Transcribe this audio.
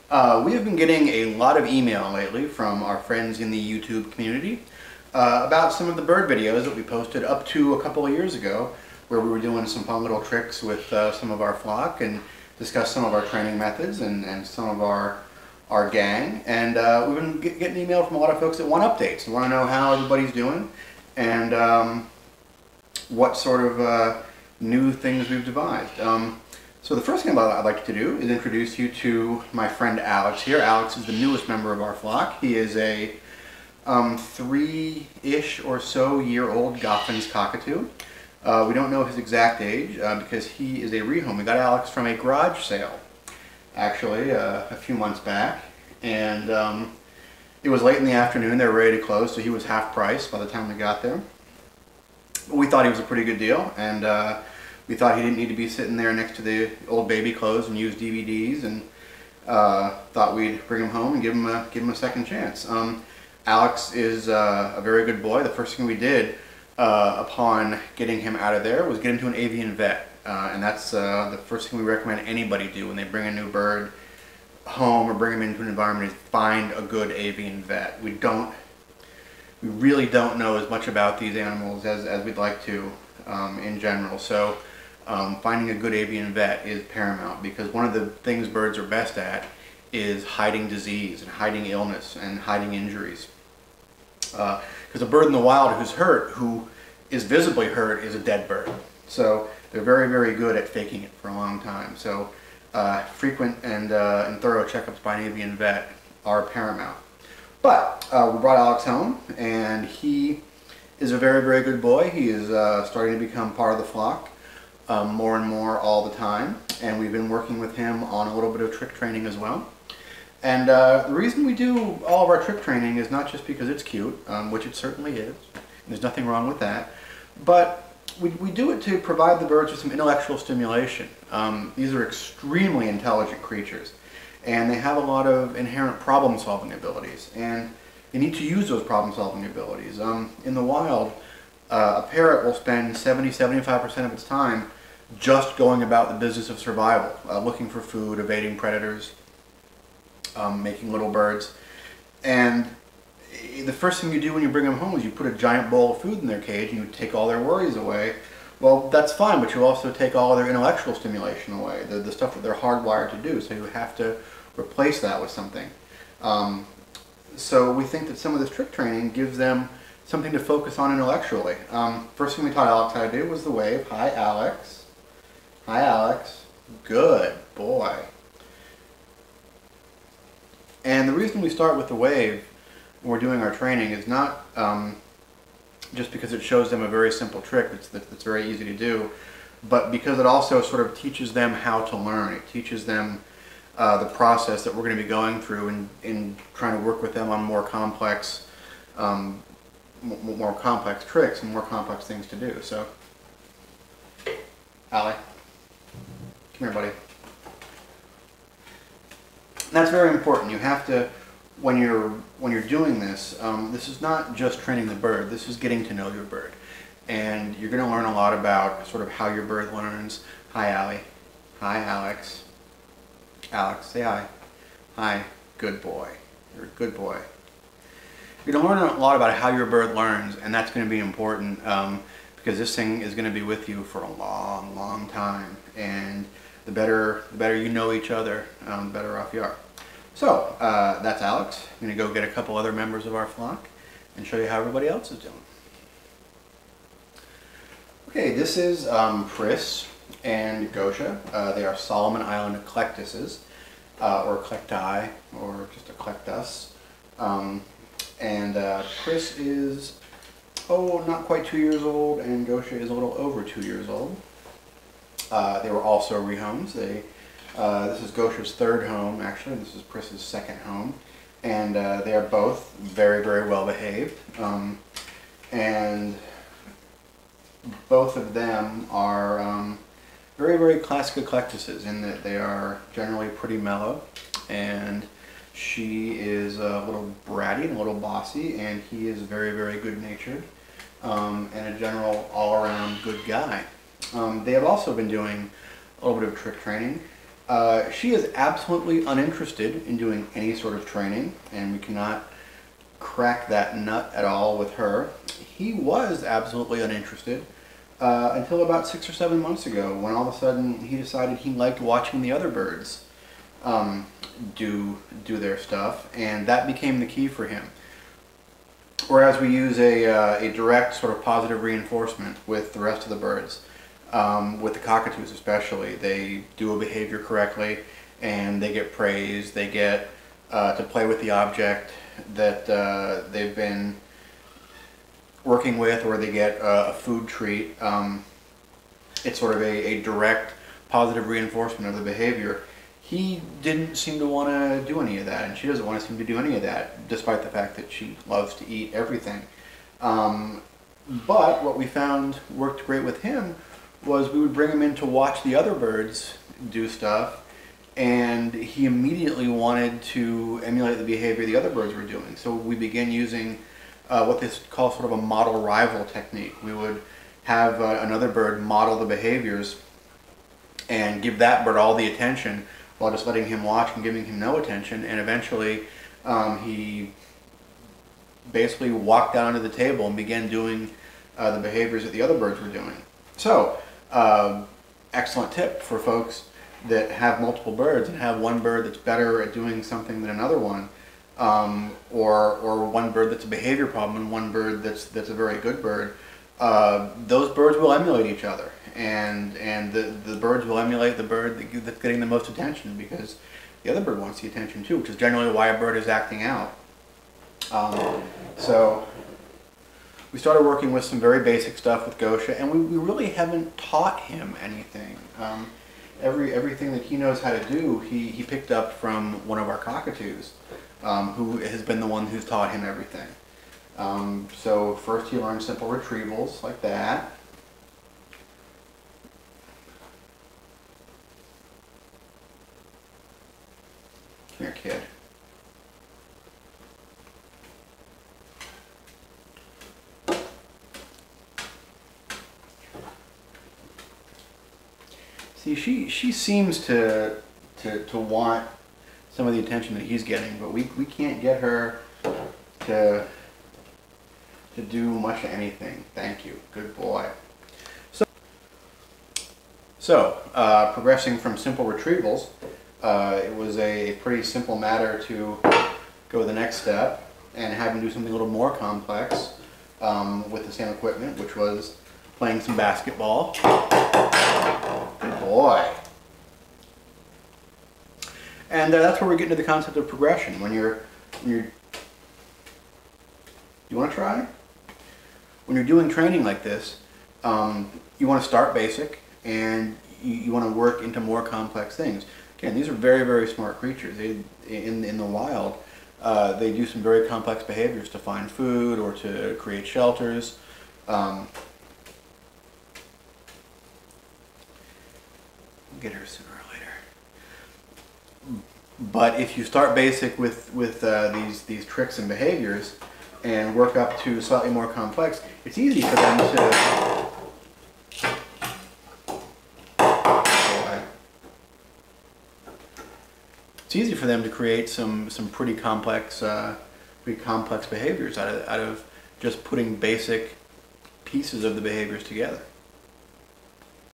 We have been getting a lot of email lately from our friends in the YouTube community about some of the bird videos that we posted up to a couple of years ago, where we were doing some fun little tricks with some of our flock and discussed some of our training methods and some of our gang. And we've been getting email from a lot of folks that want updates and want to know how everybody's doing and what sort of new things we've devised. So the first thing I'd like to do is introduce you to my friend Alex here. Alex is the newest member of our flock. He is a 3-ish or so year old Goffin's Cockatoo. We don't know his exact age because he is a rehome. We got Alex from a garage sale, actually, a few months back. And it was late in the afternoon. They were ready to close, so he was half price by the time we got there. But we thought he was a pretty good deal, and we thought he didn't need to be sitting there next to the old baby clothes and use DVDs, and thought we'd bring him home and give him a second chance. Alex is a very good boy. The first thing we did upon getting him out of there was get him to an avian vet, and that's the first thing we recommend anybody do when they bring a new bird home or bring him into an environment, is find a good avian vet. We really don't know as much about these animals as we'd like to in general. So finding a good avian vet is paramount, because one of the things birds are best at is hiding disease and hiding illness and hiding injuries. Because a bird in the wild who's hurt, who is visibly hurt, is a dead bird. So they're very, very good at faking it for a long time. So frequent and thorough checkups by an avian vet are paramount. But we brought Alex home, and he is a very, very good boy. He is starting to become part of the flock more and more all the time, and we've been working with him on a little bit of trick training as well. And the reason we do all of our trick training is not just because it's cute, which it certainly is. There's nothing wrong with that, but we do it to provide the birds with some intellectual stimulation. These are extremely intelligent creatures, and they have a lot of inherent problem-solving abilities, and they need to use those problem-solving abilities. In the wild, a parrot will spend 70–75% of its time just going about the business of survival, looking for food, evading predators, making little birds. And the first thing you do when you bring them home is you put a giant bowl of food in their cage and you take all their worries away. Well, that's fine, but you also take all of their intellectual stimulation away, the stuff that they're hardwired to do, so you have to replace that with something. So we think that some of this trick training gives them something to focus on intellectually. First thing we taught Alex how to do was the wave. Hi, Alex. Hi, Alex. Good boy. And the reason we start with the wave when we're doing our training is not just because it shows them a very simple trick that's very easy to do, but because it also sort of teaches them how to learn. It teaches them the process that we're going to be going through in trying to work with them on more complex tricks and more complex things to do. So, Allie, come here, buddy. That's very important. You have to, when you're doing this, this is not just training the bird. This is getting to know your bird, and you're going to learn a lot about sort of how your bird learns. Hi, Allie. Hi, Alex. Alex, say hi. Hi. Good boy. You're a good boy. You're going to learn a lot about how your bird learns, and that's going to be important because this thing is going to be with you for a long, long time. And the better you know each other, the better off you are. So that's Alex. I'm going to go get a couple other members of our flock and show you how everybody else is doing. Okay, this is Pris and Gosha. They are Solomon Island Eclectuses, or Eclecti, or just Eclectus. And Pris is, not quite 2 years old, and Gosha is a little over 2 years old. They were also rehomes. This is Gosha's third home, actually. This is Pris's second home. And they are both very, very well behaved. And both of them are very, very classic Eclectuses in that they are generally pretty mellow. And she is a little bratty and a little bossy, and he is very, very good-natured and a general all-around good guy. They have also been doing a little bit of trick training She is absolutely uninterested in doing any sort of training, and we cannot crack that nut at all with her. He was absolutely uninterested until about 6 or 7 months ago, when all of a sudden he decided he liked watching the other birds do their stuff, and that became the key for him. Whereas we use a direct sort of positive reinforcement with the rest of the birds, with the cockatoos especially, they do a behavior correctly and they get praise, they get to play with the object that they've been working with, or they get a food treat. It's sort of a direct positive reinforcement of the behavior. He didn't seem to want to do any of that, and she doesn't want to seem to do any of that, despite the fact that she loves to eat everything. But what we found worked great with him was we would bring him in to watch the other birds do stuff, and he immediately wanted to emulate the behavior the other birds were doing. So we began using what they call sort of a model rival technique. We would have another bird model the behaviors and give that bird all the attention while just letting him watch and giving him no attention, and eventually he basically walked down to the table and began doing the behaviors that the other birds were doing. So, excellent tip for folks that have multiple birds and have one bird that's better at doing something than another one, or one bird that's a behavior problem and one bird that's a very good bird. Those birds will emulate each other, and the birds will emulate the bird that's getting the most attention, because the other bird wants the attention too, which is generally why a bird is acting out. So we started working with some very basic stuff with Gosha, and we really haven't taught him anything. Everything that he knows how to do, he picked up from one of our cockatoos, who has been the one who's taught him everything. So first he learned simple retrievals like that. Come here, kid. See, she seems to want some of the attention that he's getting, but we can't get her to do much of anything. Thank you. Good boy. So progressing from simple retrievals, it was a pretty simple matter to go the next step and have him do something a little more complex with the same equipment, which was playing some basketball. Good boy. And that's where we get into the concept of progression. When you're you want to try? When you're doing training like this, you want to start basic, and you want to work into more complex things. Again, these are very, very smart creatures. In the wild, they do some very complex behaviors to find food or to create shelters. Get her sooner or later. But if you start basic with these tricks and behaviors and work up to slightly more complex, it's easy for them to create some pretty complex behaviors out of just putting basic pieces of the behaviors together.